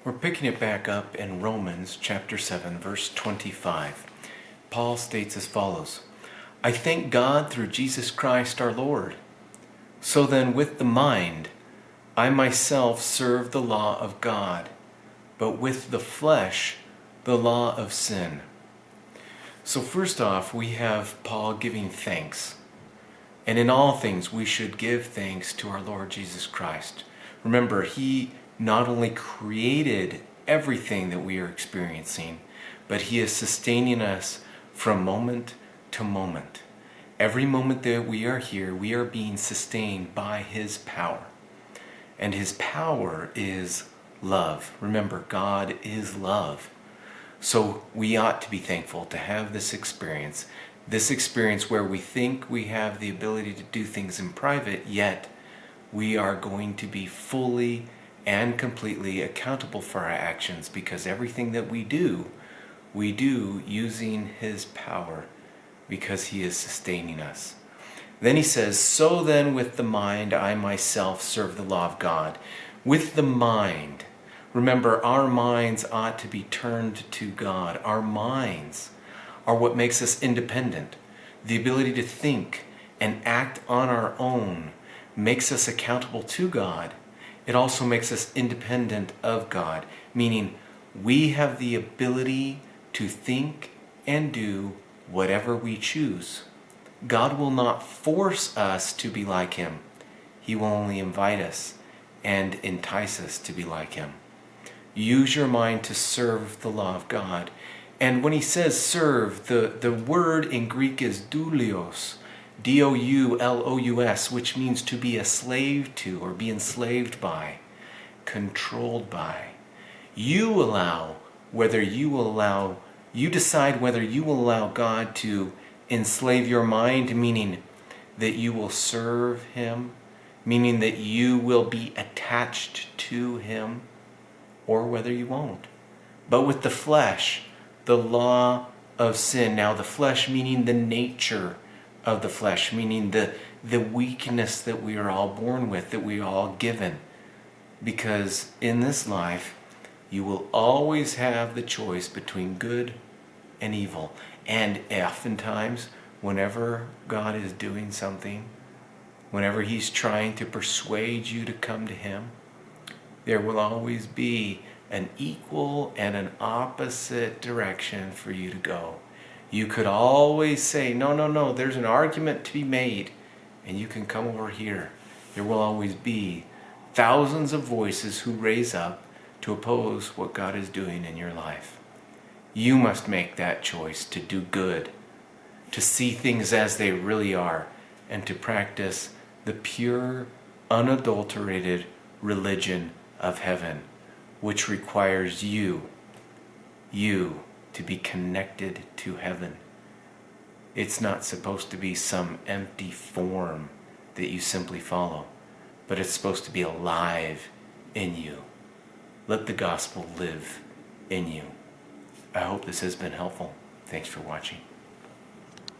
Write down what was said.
We're picking it back up in Romans chapter 7, verse 25. Paul states as follows: I thank God through Jesus Christ our Lord. So then with the mind, I myself serve the law of God, but with the flesh, the law of sin. So first off, we have Paul giving thanks. And in all things, we should give thanks to our Lord Jesus Christ. Remember, He not only created everything that we are experiencing, but He is sustaining us from moment to moment. Every moment that we are here, we are being sustained by His power. And His power is love. Remember, God is love. So we ought to be thankful to have this experience where we think we have the ability to do things in private, yet we are going to be fully and completely accountable for our actions, because everything that we do using His power, because He is sustaining us. Then he says, so then with the mind I myself serve the law of God. With the mind. Remember, our minds ought to be turned to God. Our minds are what makes us independent. The ability to think and act on our own makes us accountable to God. It also makes us independent of God, meaning we have the ability to think and do whatever we choose. God will not force us to be like Him. He will only invite us and entice us to be like Him. Use your mind to serve the law of God. And when he says serve, the word in Greek is doulios, D-O-U-L-O-U-S, which means to be a slave to or be enslaved by, controlled by. You decide whether you will allow God to enslave your mind, meaning that you will serve Him, meaning that you will be attached to Him, or whether you won't. But with the flesh, the law of sin. Now the flesh meaning the nature of the flesh, meaning the weakness that we are all born with, that we are all given. Because in this life, you will always have the choice between good and evil. And oftentimes, whenever God is doing something, whenever He's trying to persuade you to come to Him, there will always be an equal and an opposite direction for you to go. You could always say, no, there's an argument to be made, and you can come over here. There will always be thousands of voices who raise up to oppose what God is doing in your life. You must make that choice to do good, to see things as they really are, and to practice the pure, unadulterated religion of heaven, which requires you to be connected to heaven. It's not supposed to be some empty form that you simply follow, but it's supposed to be alive in you. Let the gospel live in you. I hope this has been helpful. Thanks for watching.